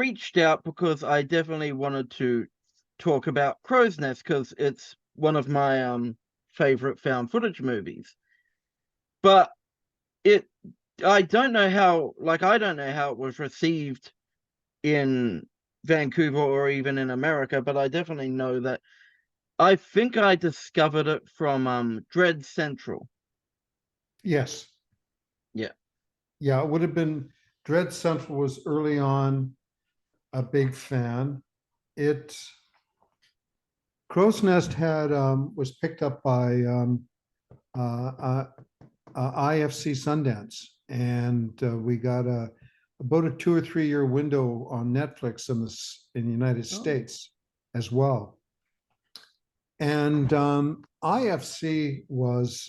reached out because I definitely wanted to talk about Crowsnest because it's one of my favorite found footage movies. But it I don't know how it was received in Vancouver or even in America, but I definitely know that I think I discovered it from Dread Central. Yes. Yeah. Yeah, it would have been Dread Central was early on a big fan. It Crow's Nest had was picked up by uh, uh, IFC Sundance, and we got about a 2 or 3 year window on Netflix in the United Oh. States as well. And IFC was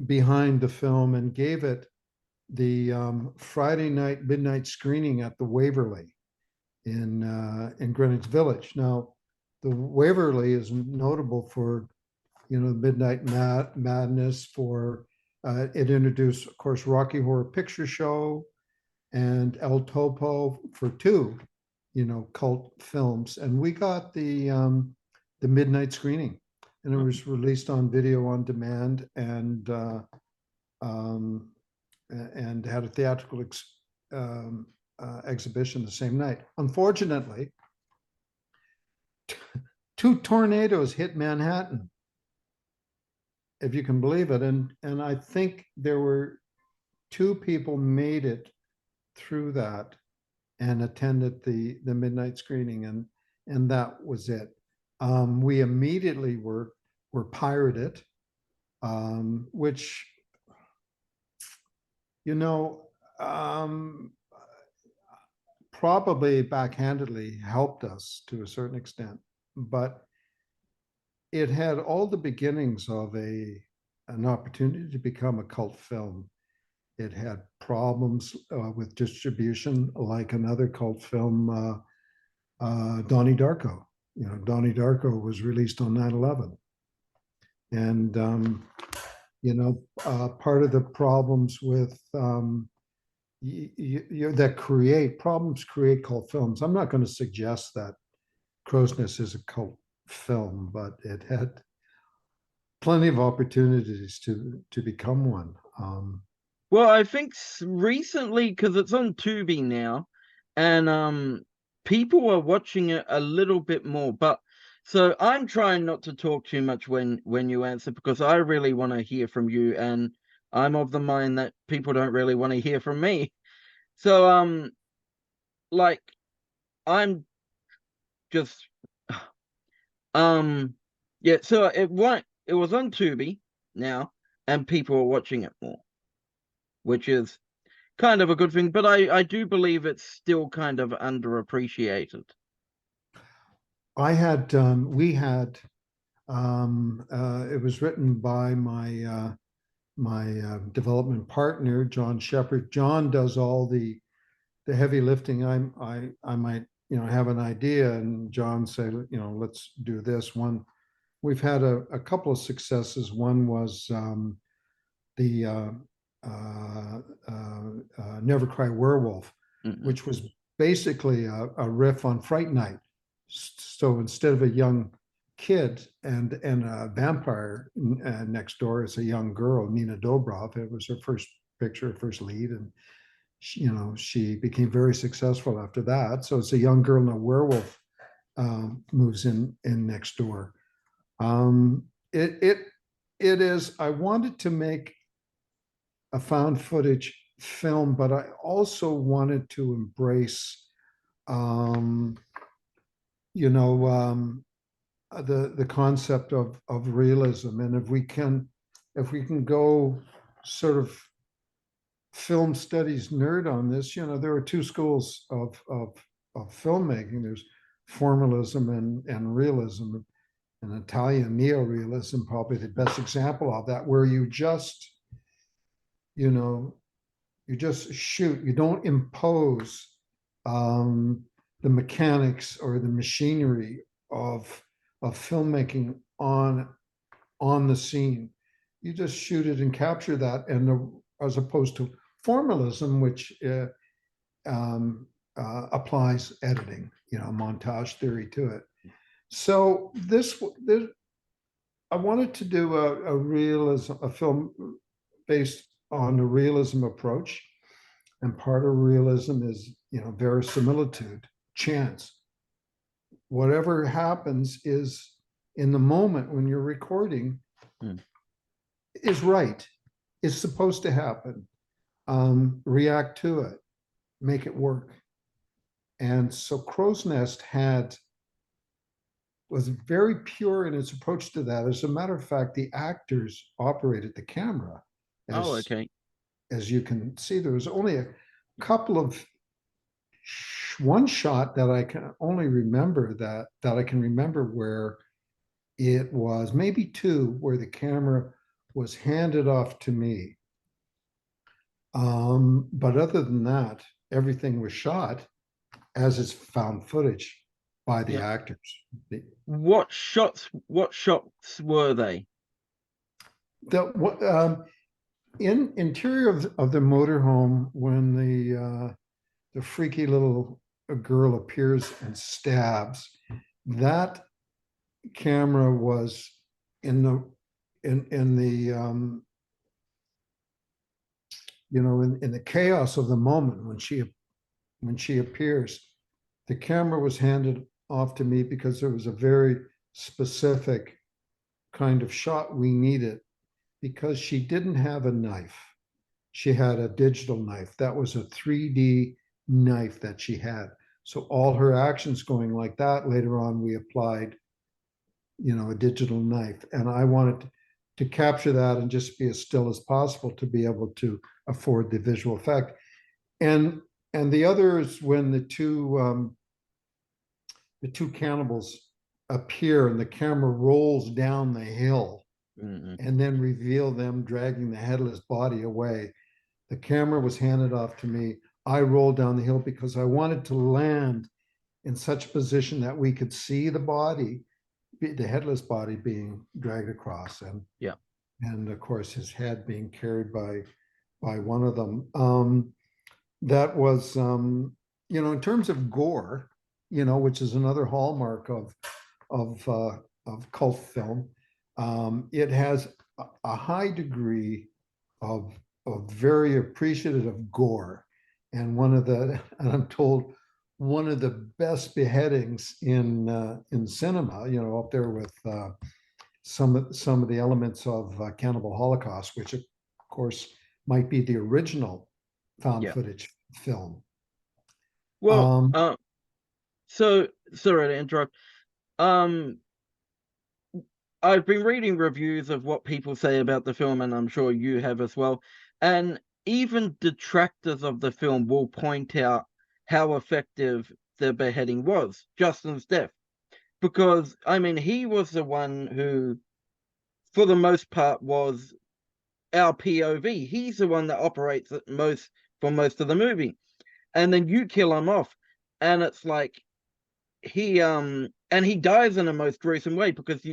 behind the film and gave it the Friday night midnight screening at the Waverly in Greenwich Village. Now, the Waverly is notable for Midnight Madness. For it introduced, of course, Rocky Horror Picture Show and El Topo for two, cult films, and we got the midnight screening, and it was released on video on demand um, and had a theatrical exhibition the same night. Unfortunately, two tornadoes hit Manhattan, if you can believe it, and I think there were two people made it through that and attended the midnight screening, and that was it. We immediately were pirated, which you know um, probably backhandedly helped us to a certain extent, but it had all the beginnings of an opportunity to become a cult film. It had problems with distribution, like another cult film, Donnie Darko. Donnie Darko was released on 9/11. And, part of the problems with that create cult films. I'm not going to suggest that Crow's Nest is a cult film, but it had plenty of opportunities to become one. Well, I think recently, because it's on Tubi now, and people are watching it a little bit more. But so I'm trying not to talk too much when you answer because I really want to hear from you, and I'm of the mind that people don't really want to hear from me. So like I'm just yeah. So it was on Tubi now, and people are watching it more, which is kind of a good thing, but I do believe it's still kind of underappreciated. We had it was written by my development partner, John Shepard. John does all the heavy lifting. I might have an idea, and John say, let's do this one. We've had a couple of successes. One was the Never Cry Werewolf, which was basically a riff on Fright Night. So instead of a young kid and a vampire next door, it's a young girl, Nina Dobrev. It was her first picture, her first lead, and she became very successful after that. So it's a young girl and a werewolf moves in next door. It is. I wanted to make a found footage film, but I also wanted to embrace, um, the concept of realism. And if we can go sort of film studies nerd on this, there are two schools of filmmaking. There's formalism and realism. And Italian neorealism, probably the best example of that, where you just shoot. You don't impose the mechanics or the machinery of filmmaking on the scene. You just shoot it and capture that, and as opposed to formalism, which applies editing, montage theory to it. So this I wanted to do a film based on a realism approach, and part of realism is verisimilitude, chance. Whatever happens is in the moment when you're recording Mm. is right, is supposed to happen. React to it, make it work. And so Crowsnest was very pure in its approach to that. As a matter of fact, the actors operated the camera. Oh, As okay. as you can see, there was only a couple of one shot that I can only remember that I can remember where it was maybe two where the camera was handed off to me. But other than that, everything was shot as is found footage by the Yeah. actors. The, What shots were they? the in interior of the motorhome when the freaky little girl appears and stabs, that camera was in the in the in the chaos of the moment when she appears, the camera was handed off to me because there was a very specific kind of shot we needed, because she didn't have a knife. She had a digital knife. That was a 3D knife that she had. So all her actions going like that, later on, we applied, a digital knife. And I wanted to capture that and just be as still as possible to be able to afford the visual effect. And and the other is when the two cannibals appear and the camera rolls down the hill Mm-mm. and then reveal them dragging the headless body away. The camera was handed off to me. I rolled down the hill because I wanted to land in such a position that we could see the body, the headless body being dragged across, Yeah. and of course his head being carried by one of them. That was in terms of gore, which is another hallmark of of cult film. It has a high degree of very appreciative gore, and and I'm told one of the best beheadings in cinema. Up there with some of the elements of Cannibal Holocaust, which of course might be the original found Yeah. footage film. Well, Um, so sorry to interrupt. Um, I've been reading reviews of what people say about the film, and I'm sure you have as well. And even detractors of the film will point out how effective the beheading was, Justin's death. Because, I mean, he was the one who, for the most part, was our POV. He's the one that operates it most for most of the movie. And then you kill him off. And it's like he dies in a most gruesome way because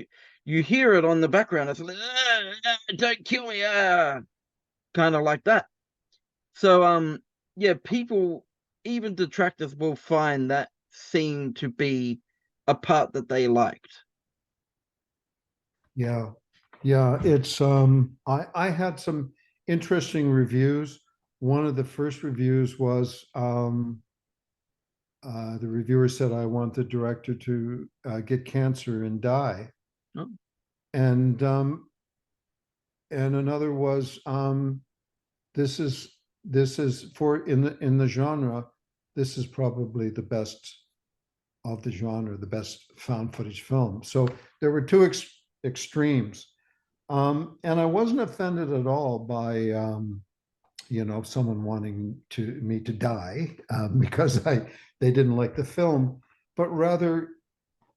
you hear it on the background. It's like, don't kill me, kind of like that. So yeah, people, even detractors, will find that scene to be a part that they liked. yeah, yeah, it's I had some interesting reviews. One of the first reviews was the reviewer said, "I want the director to get cancer and die," Oh, and another was, "This is for in the genre. This is probably the best of the genre, the best found footage film." So there were two extremes, and I wasn't offended at all by someone wanting me to die because they didn't like the film, but rather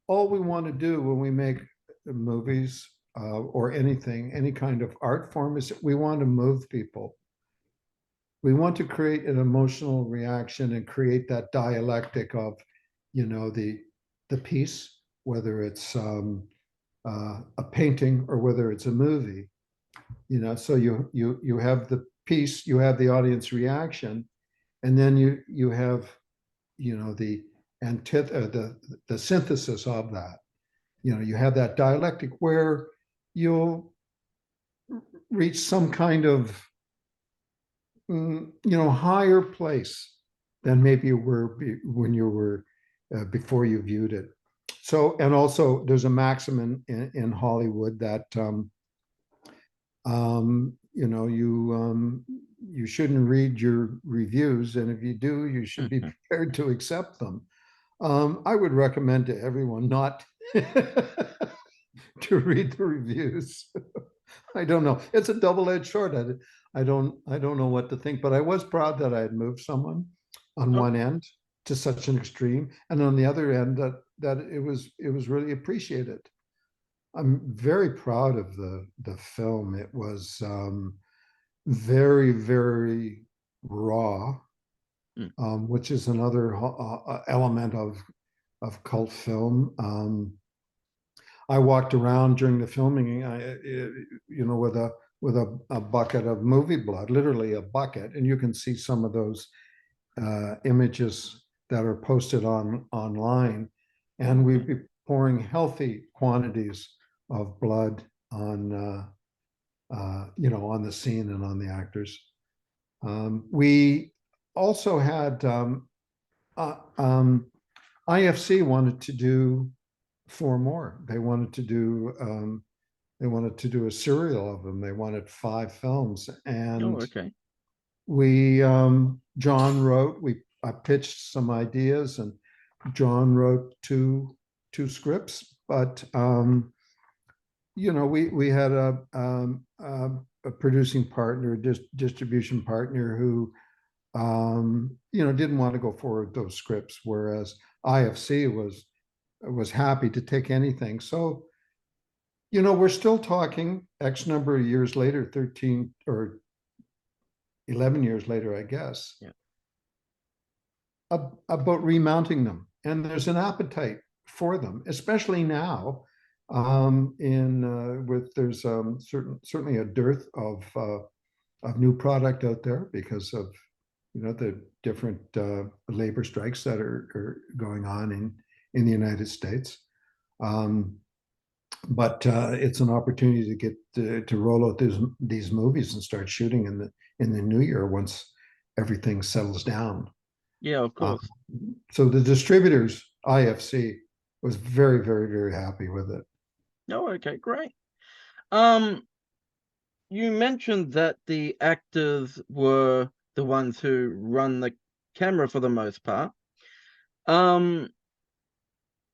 all we want to do when we make movies or anything, any kind of art form, is we want to move people. We want to create an emotional reaction and create that dialectic of, the piece, whether it's a painting or whether it's a movie. So you have the piece, you have the audience reaction, and then you have, you know, the synthesis of that. You know, you have that dialectic where you'll reach some kind of, you know, higher place than maybe you were when you were before you viewed it. So, and also there's a maxim in Hollywood that you know, you shouldn't read your reviews, and if you do, you should be prepared to accept them. I would recommend to everyone not to read the reviews. I don't know. It's a double-edged sword. I don't know what to think, but I was proud that I had moved someone on Oh, one end to such an extreme, and on the other end that it was really appreciated. I'm very proud of the film. It was very, very raw, mm, which is another element of cult film. I walked around during the filming, you know, with a bucket of movie blood, literally a bucket, and you can see some of those images that are posted online, and we'd okay. be pouring healthy quantities of blood on you know, on the scene and on the actors. We also had uh, um, IFC wanted to do four more. They wanted to do a serial of them. They wanted five films, Oh, and okay. we John wrote. We I pitched some ideas, and John wrote two scripts. But you know, we had a producing partner, distribution partner who you know, didn't want to go forward with those scripts, whereas IFC was happy to take anything. So, you know, we're still talking X number of years later, 13 or 11 years later, I guess, Yeah. about remounting them. And there's an appetite for them, especially now. In with there's certainly a dearth of new product out there because of, you know, the different labor strikes that are going on in the United States. Um, but it's an opportunity to get to roll out these movies and start shooting in the new year once everything settles down. Yeah, of Uh, course. so the distributors, IFC, was very, very, very happy with it. Oh, okay, great. Um, you mentioned that the actors were the ones who run the camera for the most part. Um,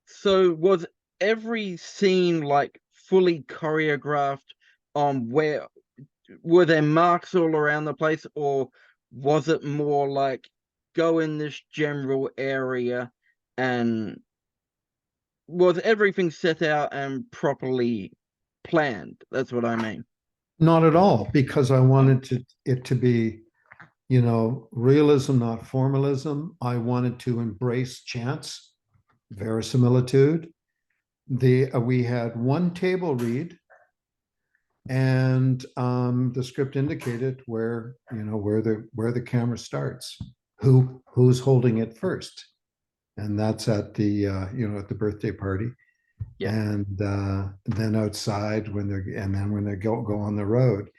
so was every scene like fully choreographed on where were there marks all around the place, or was it more like go in this general area and was everything set out and properly planned? That's what I mean. Not at all, because I Oh, wanted it to be, you know, realism, not formalism. I wanted to embrace chance, verisimilitude. We had one table read, and the script indicated where, you know, where the camera starts, who's holding it first, and that's at the you know, at the birthday party, yeah. and then outside and then when they go on the road,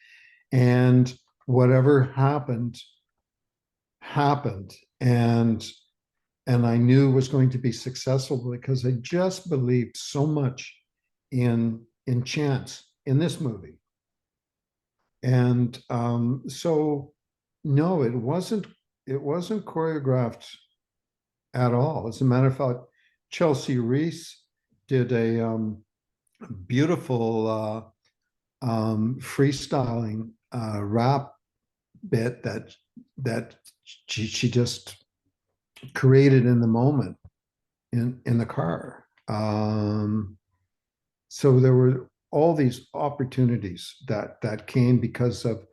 and whatever happened, and I knew was going to be successful because I just believed so much in chance in this movie. And so no, it wasn't choreographed at all. As a matter of fact, Chelsea Reese did a beautiful freestyling rap bit that she just created in the moment in the car. So there were all these opportunities that came because of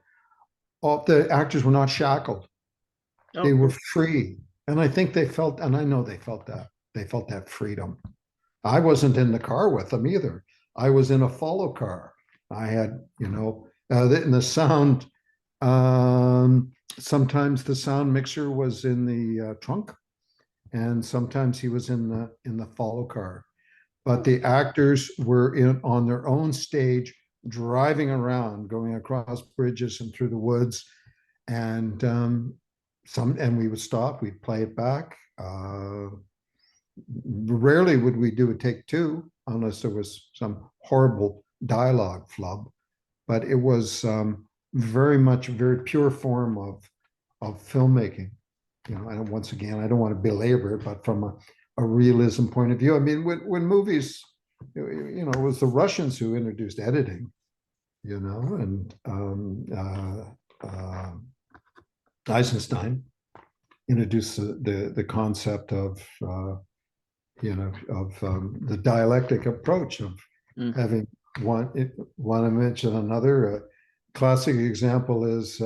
all the actors were not shackled. Oh, They were cool. free. And I think they felt, and I know they felt that freedom. I wasn't in the car with them either. I was in a follow car. I had, you know, and the sound, Sometimes the sound mixer was in the trunk, and sometimes he was in the follow car. But the actors were in on their own stage, driving around, going across bridges and through the woods, and and we would stop, we'd play it back. Rarely would we do a take two unless there was some horrible dialogue flub, but it was very much a very pure form of filmmaking. You know, and once again, I don't want to belabor it, but from a realism point of view, I mean, when movies, you know, it was the Russians who introduced editing, you know, and Eisenstein introduced the concept of you know, of the dialectic approach of having one. Want to mention another classic example is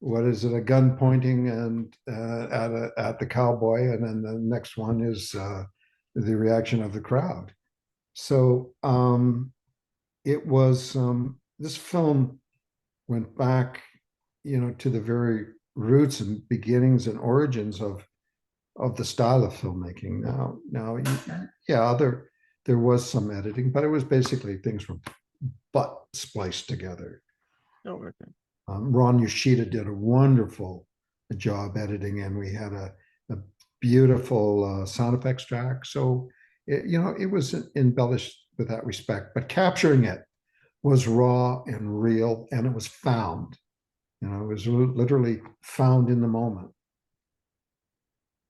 what is it? A gun pointing and at the cowboy, and then the next one is the reaction of the crowd. So it was this film went back, you know, to the very roots and beginnings and origins of the style of filmmaking. Yeah, there was some editing, but it was basically things were but spliced together. Oh, okay. Ron Yoshida did a wonderful job editing, and we had a beautiful sound effects track. So, you know, it was embellished with that respect, but capturing it was raw and real, and it was found. You know, it was literally found in the moment.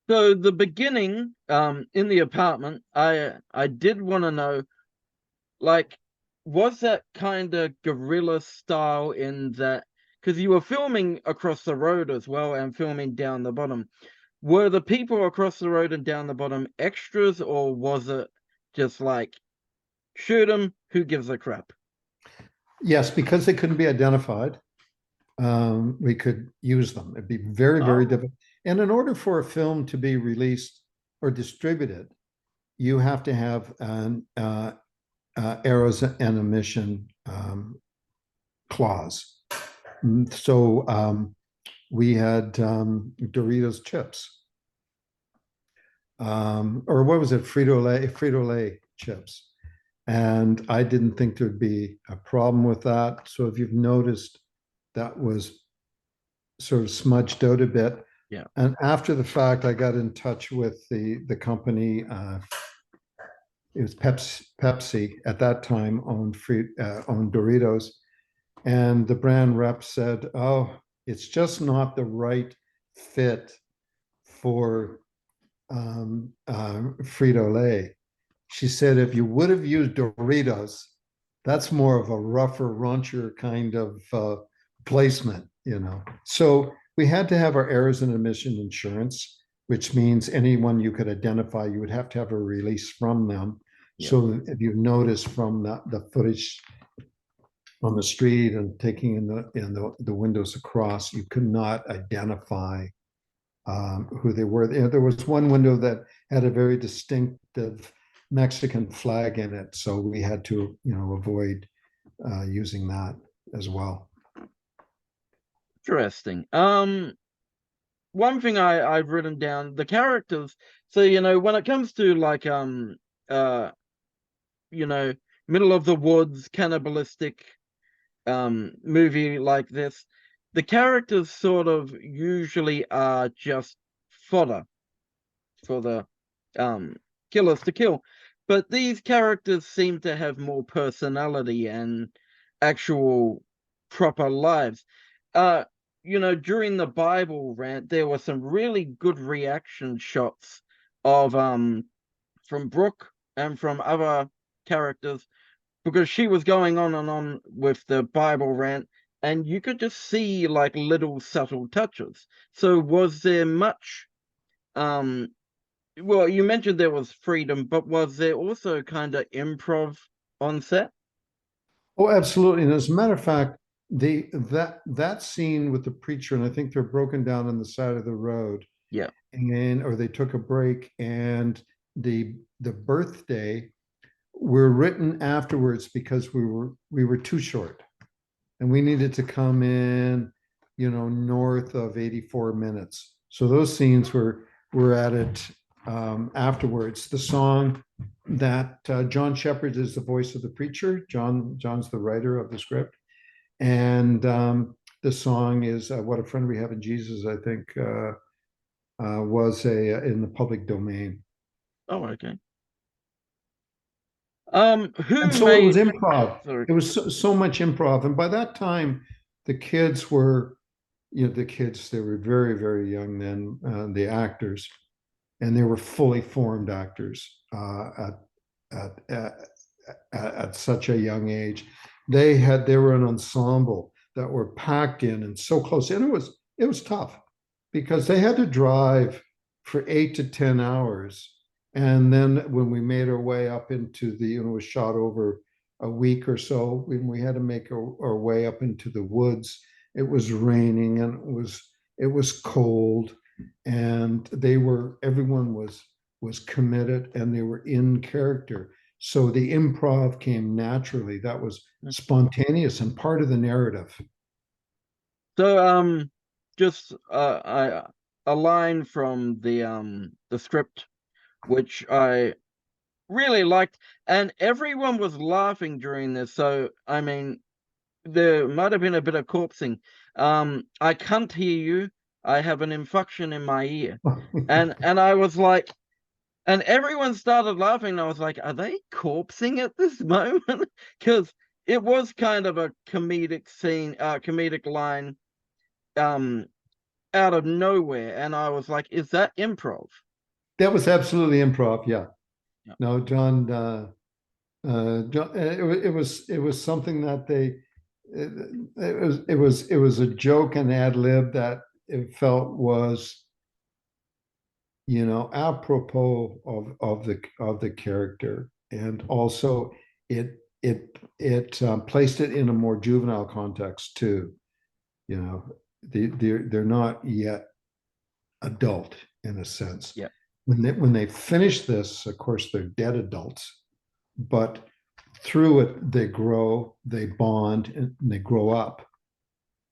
So the beginning, in the apartment, I did want to know, like, was that kind of guerrilla style in that, because you were filming across the road as well and filming down the bottom. Were the people across the road and down the bottom extras, or was it just like shoot them, who gives a crap? Yes, because they couldn't be identified, we could use them. It'd be very, very Oh, difficult. And in order for a film to be released or distributed, you have to have an errors and omission clause. So we had Doritos chips, or what was it, Frito-Lay chips. And I didn't think there'd be a problem with that. So if you've noticed, that was sort of smudged out a bit. yeah. And after the fact, I got in touch with the company. It was Pepsi at that time owned Doritos, and the brand rep said, "Oh, it's just not the right fit for Frito Lay." She said, "If you would have used Doritos, that's more of a rougher, raunchier kind of placement, you know." So we had to have our errors and omission insurance, which means anyone you could identify, you would have to have a release from them. Yeah. So if you notice from the footage on the street and taking in the windows across, you could not identify who they were. You know, there was one window that had a very distinctive Mexican flag in it, so we had to, you know, avoid using that as well. Interesting. One thing I've written down, the characters. So, you know, when it comes to like uh you know, middle of the woods cannibalistic movie like this, the characters sort of usually are just fodder for the um killers to kill. But these characters seem to have more personality and actual proper lives. Uh you know, during the Bible rant, there were some really good reaction shots of from Brooke and from other characters, because she was going on and on with the Bible rant, and you could just see like little subtle touches. So was there much um well, you mentioned there was freedom, but was there also kind of improv on set? Oh, absolutely. And as a matter of fact, that scene with the preacher, and I think they're broken down on the side of the road, Yeah. and or they took a break, and the birthday were written afterwards because we were too short, and we needed to come in north of 84 minutes. So those scenes were added afterwards. The song that John Shepherd is the voice of the preacher. John's the writer of the script, and the song is "What a Friend We Have in Jesus." I think was in the public domain. Oh, okay. And Who so it was made? improv. Sorry. It was so much improv. And by that time, the kids were, they were very, very young then, the actors, and they were fully formed actors at, at, at such a young age. They were an ensemble that were packed in and so close. And it was tough because they had to drive for 8 to 10 hours. And then when we made our way up into it was shot over a week or so, when we had to make our way up into the woods, it was raining and it was cold, and everyone was committed and they were in character. So the improv came naturally. That was spontaneous and part of the narrative. So, just a line from the script, which I really liked, and everyone was laughing during this. So, I mean, there might have been a bit of corpsing. I can't hear you. I have an infection in my ear, and I was like, and everyone started laughing. And I was like, are they corpsing at this moment? Because it was kind of a comedic scene, comedic line, um, out of nowhere, and I was like, is that improv? That was absolutely improv. Yeah. Yeah. No, John. John, it was something that it was a joke and ad lib that it felt was apropos of the character, and also it placed it in a more juvenile context too. They're not yet adult in a sense. Yeah. When they finish this, of course, they're dead adults, but through it they grow, they bond, and they grow up.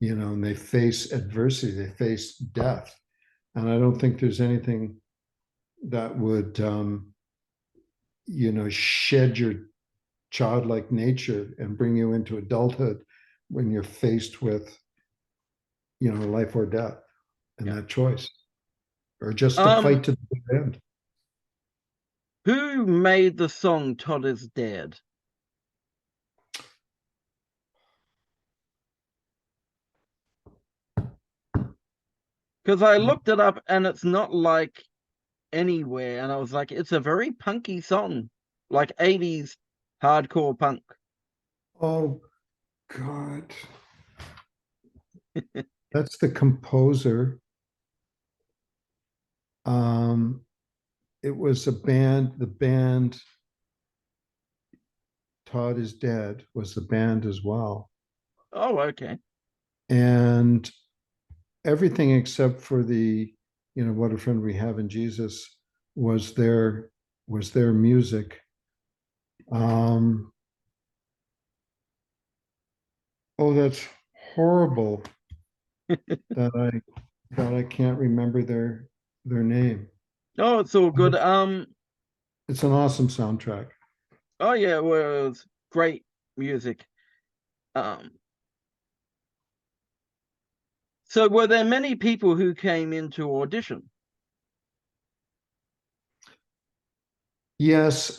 And they face adversity, they face death, and I don't think there's anything that would shed your childlike nature and bring you into adulthood when you're faced with life or death and Yeah. that choice, or just the Um, fight to the end. who made the song Todd is Dead? Because I looked it up and it's not like anywhere, and I was like, it's a very punky song, like 80s hardcore punk. Oh God, that's the composer. um it was a band. The band Todd is Dead was the band as well, Oh, okay. and everything except for the What a Friend We Have in Jesus was their music. um oh, that's horrible that I can't remember their name. Oh, it's all good. It's an awesome soundtrack. Oh yeah, it was great music. Um, so were there many people who came into audition? Yes.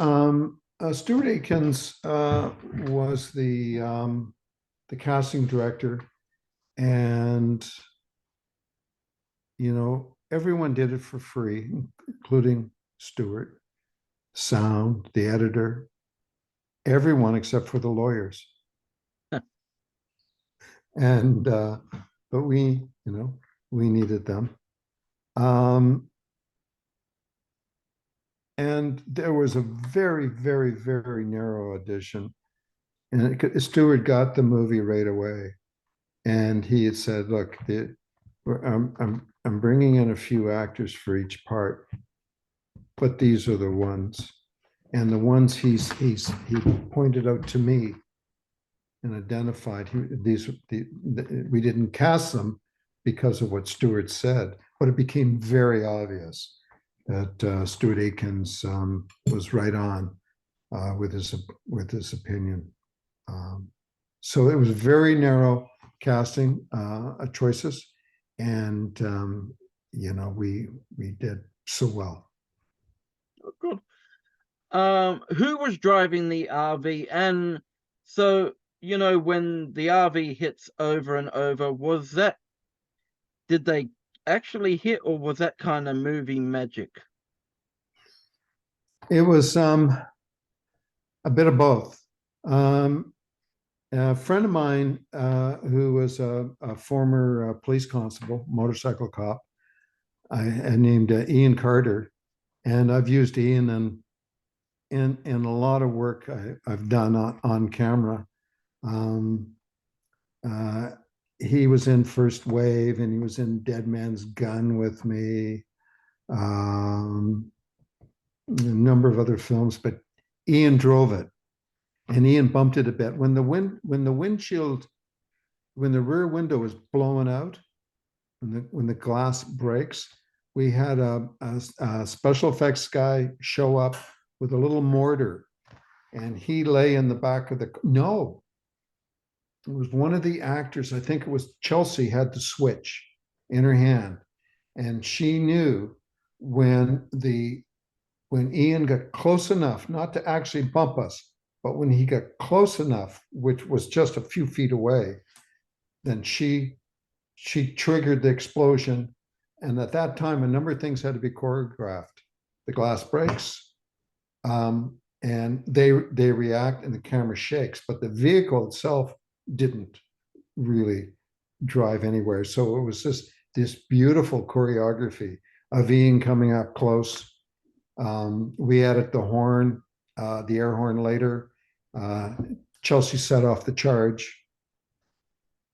Stuart Akins was the casting director, and everyone did it for free, including Stuart, sound, the editor, everyone except for the lawyers. And but we needed them. Um, and there was a very, very, very narrow audition, and Stewart got the movie right away, and he had said, "Look, I'm bringing in a few actors for each part, but these are the ones." And the ones he pointed out to me and identified, we didn't cast them, because of what Stuart said, but it became very obvious that Stuart Aikens was right on with his opinion. Um, so it was very narrow casting choices, and we did so well. Good. Who was driving the RV? And so, when the RV hits over and over, did they actually hit, or was that kind of movie magic? It was a bit of both. Um, a friend of mine who was a former police constable, motorcycle cop, I named Ian Carter, and I've used Ian in a lot of work I've done on camera. Um, uh, he was in First Wave, and he was in Dead Man's Gun with me. Um, a number of other films, but Ian drove it, and Ian bumped it a bit when the rear window was blowing out, when the glass breaks. We had a special effects guy show up with a little mortar, and he lay in the back of the no. It was one of the actors. I think it was Chelsea had the switch in her hand, and she knew when the when Ian got close enough, not to actually bump us, but when he got close enough, which was just a few feet away, then she triggered the explosion. And at that time, a number of things had to be choreographed. The glass breaks, and they react, and the camera shakes, but the vehicle itself didn't really drive anywhere. So it was just this beautiful choreography of Ian coming up close. We added the air horn later. Chelsea set off the charge,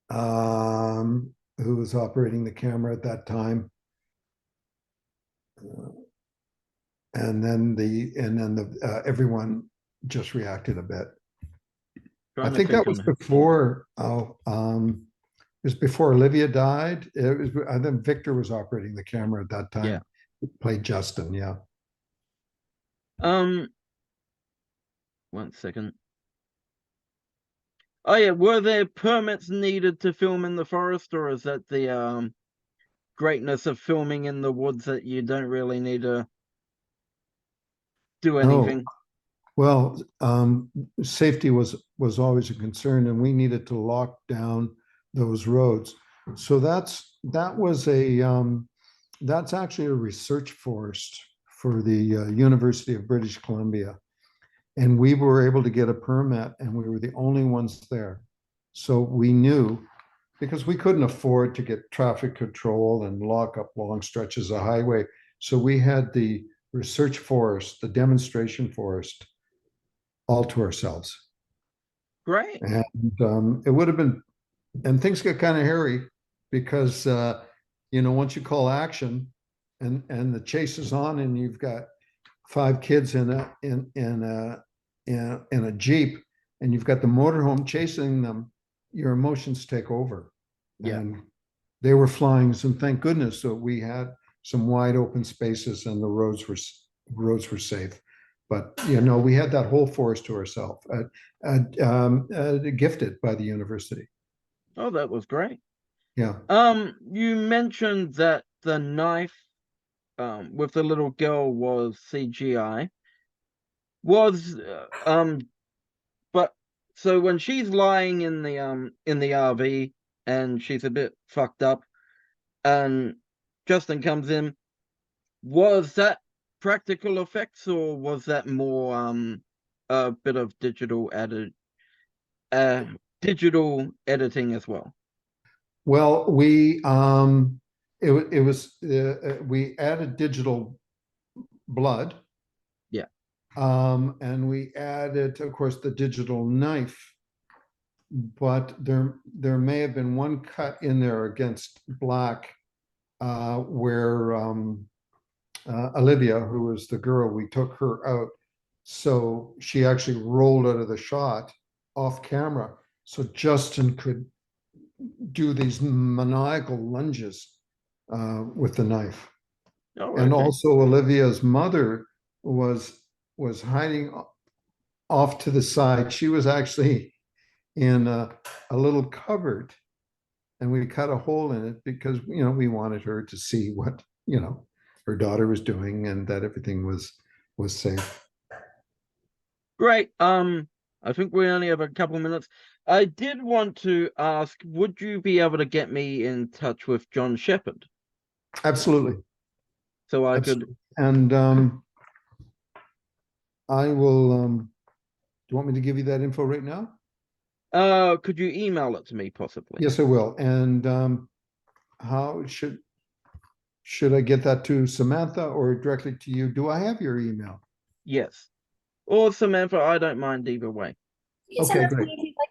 who was operating the camera at that time. Everyone just reacted a bit. I Trying to think think that was on. before Olivia died. I think Victor was operating the camera at that Yeah. time. He played Justin, yeah. Um, 1 second. Oh yeah, were there permits needed to film in the forest, or is that the greatness of filming in the woods that you don't really need to do No, anything? well, safety was always a concern, and we needed to lock down those roads. So that's actually a research forest for the University of British Columbia, and we were able to get a permit, and we were the only ones there. So we knew, because we couldn't afford to get traffic control and lock up long stretches of highway. So we had the research forest, the demonstration forest, all to ourselves. Great. And it would have been, and things get kind of hairy because, once you call action, and the chase is on, and you've got five kids in a Jeep, and you've got the motorhome chasing them, your emotions take over. Yeah. And they were flying, and thank goodness that we had some wide open spaces, and the roads were safe. But we had that whole forest to ourselves, gifted by the university. Oh, that was great. Yeah. You mentioned that the knife with the little girl was CGI. Was but so when she's lying in the RV and she's a bit fucked up, and Justin comes in, was that practical effects, or was that more a bit of uh digital editing as well? Well, we added digital blood, Yeah. and we added, of course, the digital knife. But there may have been one cut in there against black, where Olivia, who was the girl, we took her out, so she actually rolled out of the shot off camera, so Justin could do these maniacal lunges with the knife. Oh, And okay. also Olivia's mother was hiding off to the side. She was actually in a little cupboard, and we cut a hole in it because we wanted her to see what her daughter was doing and that everything was safe. Great. I think we only have a couple of minutes. I did want to ask, would you be able to get me in touch with John Shepherd Absolutely, so I could? absolutely. And I will. Do you want me to give you that info right now? Could you email it to me possibly? Yes, I will. And how should I get that to Samantha or directly to you? Do I have your email? Yes. Or Samantha, I don't mind either way. You can send Okay, that to great. me if you'd like.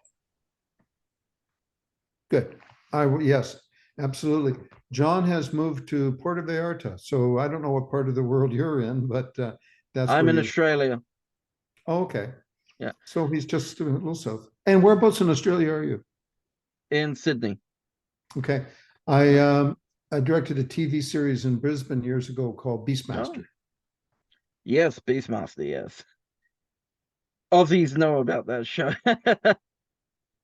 Good. Yes, absolutely. John has moved to Puerto Vallarta, so I don't know what part of the world you're in, but that's I'm where in you. Australia. Oh, okay. Yeah, So he's just a little south. And whereabouts in Australia are you? in Sydney. Okay. I directed a TV series in Brisbane years ago called Oh, Beastmaster. yes, Beastmaster, yes. Aussies know about that show.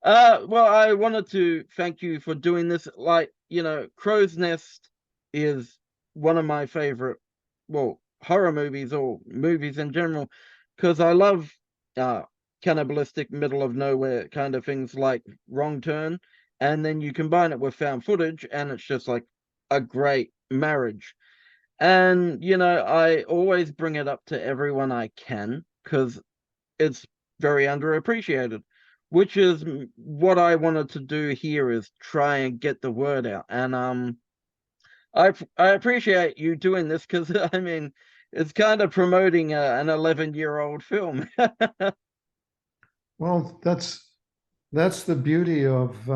Well, I wanted to thank you for doing this. Like, Crow's Nest is one of my favorite, well, horror movies or movies in general, because I love uh cannibalistic middle of nowhere kind of things like Wrong Turn, and then you combine it with found footage, and it's just like a great marriage. And I always bring it up to everyone I can because it's very underappreciated, which is what I wanted to do here is try and get the word out. And I appreciate you doing this because I mean it's kind of promoting an 11-year-old film. Well, that's the beauty of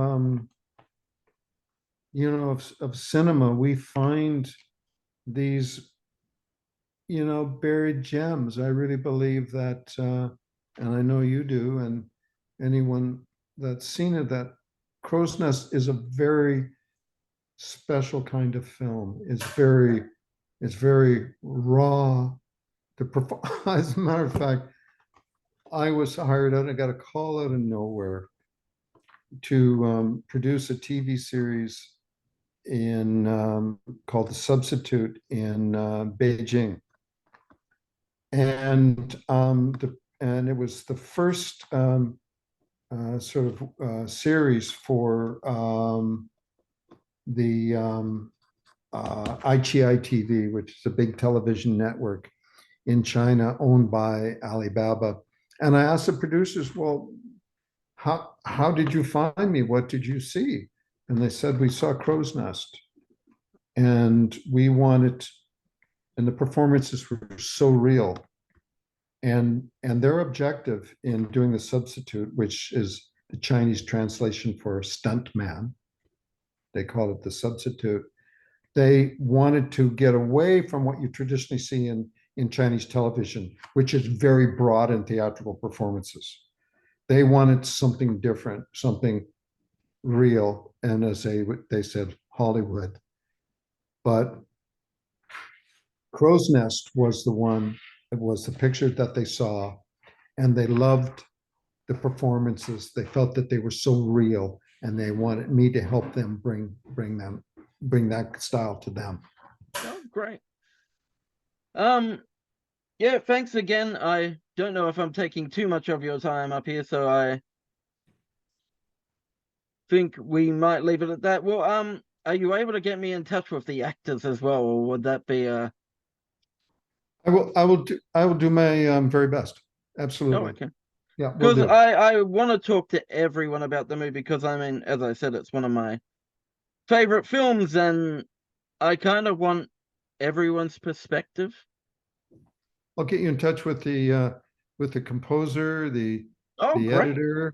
of cinema. We find these buried gems. I really believe that, and I know you do, and anyone that's seen it, that Crow's Nest is a very special kind of film. It's very raw. As a matter of fact, I was hired out. I got a call out of nowhere to produce a TV series in called The Substitute in Beijing, and it was the first sort of series for the IGI TV, which is a big television network in China owned by Alibaba. And I asked the producers, well, how did you find me? What did you see? And they said, we saw Crow's Nest. And we wanted, and the performances were so real. And their objective in doing The Substitute, which is the Chinese translation for stunt man, they call it The Substitute. They wanted to get away from what you traditionally see in Chinese television, which is very broad in theatrical performances. They wanted something different, something real, and as they said, Hollywood. But Crow's Nest was the one, it was the picture that they saw, and they loved the performances. They felt that they were so real, and they wanted me to help them bring that style to them. Oh, great. Yeah, thanks again. I don't know if I'm taking too much of your time up here, so I think we might leave it at that. Well, are you able to get me in touch with the actors as well, or would that be I will do my very best. Oh, Absolutely. okay. Yeah, we will Because do. I want to talk to everyone about the movie because I mean, as I said, it's one of my favorite films, and I kind of want everyone's perspective. I'll get you in touch with the composer, Oh, the great. editor,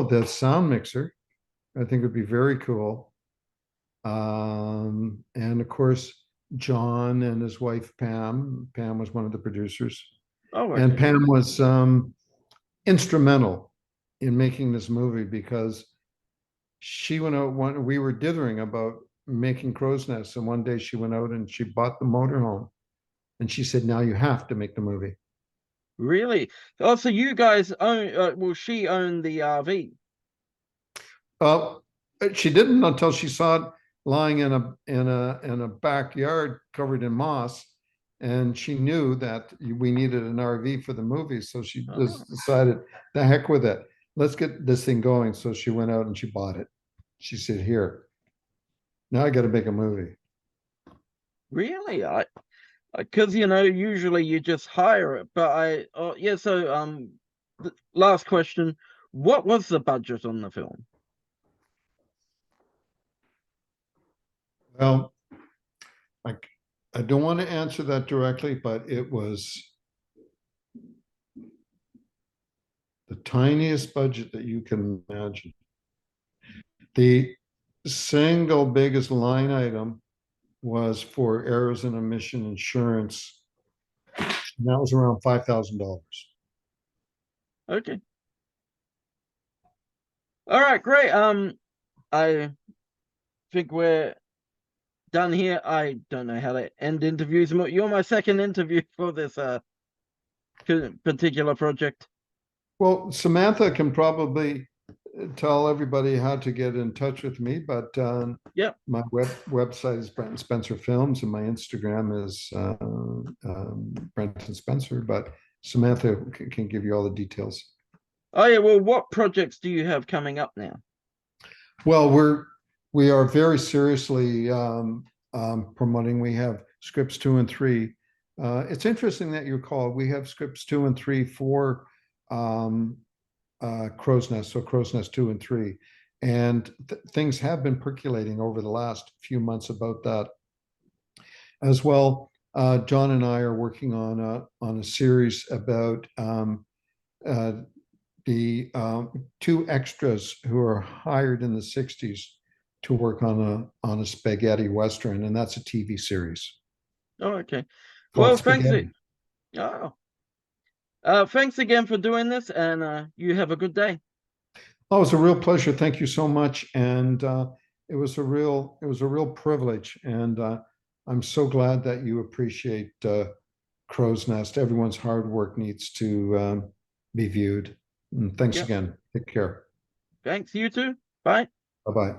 the sound mixer. I think would be very cool. And of course, John and his wife Pam. Pam was one of the producers, Oh, and okay. Pam was instrumental in making this movie because she went out one, we were dithering about making Crowsnest, and one day she went out and she bought the motorhome, and she said, "Now you have to make the movie." Really? Oh, so you guys own, well, she owned the RV. Uh, she didn't until she saw it lying in a backyard covered in moss, and she knew that we needed an RV for the movie. So she Oh, just decided, the heck with it, let's get this thing going. So she went out and she bought it. She said, "Here, now I got to make a movie." really? Because usually you just hire it, but oh yeah. So last question, what was the budget on the film? Well, I I don't want to answer that directly, but it was the tiniest budget that you can imagine. The single biggest line item was for errors and omission insurance. And that was around $5,000. Okay. All right, great. I think we're done here. I don't know how to end interviews. You're my second interview for this particular project. Well, Samantha can probably tell everybody how to get in touch with me, but Yep. my website is Brenton Spencer Films, and my Instagram is Brenton Spencer. But Samantha can give you all the details. Oh yeah. Well, what projects do you have coming up now? Well, we are very seriously promoting. We have scripts 2 and 3. It's interesting that you call. We have scripts 2 and 3 for um, Crowsnest, so Crowsnest 2 and 3, and things have been percolating over the last few months about that as well. John and I are working on a series about uh, the two extras who are hired in the '60s to work on a spaghetti western, and that's a TV series Oh, okay. called Well, thanks. Spaghetti. Oh, thanks again for doing this, and you have a good day. Oh, it was a real pleasure. Thank you so much, and it was a real privilege, and I'm so glad that you appreciate Crow's Nest. Everyone's hard work needs to be viewed. And thanks Yep. again. Take care. Thanks. You too. Bye. Bye bye.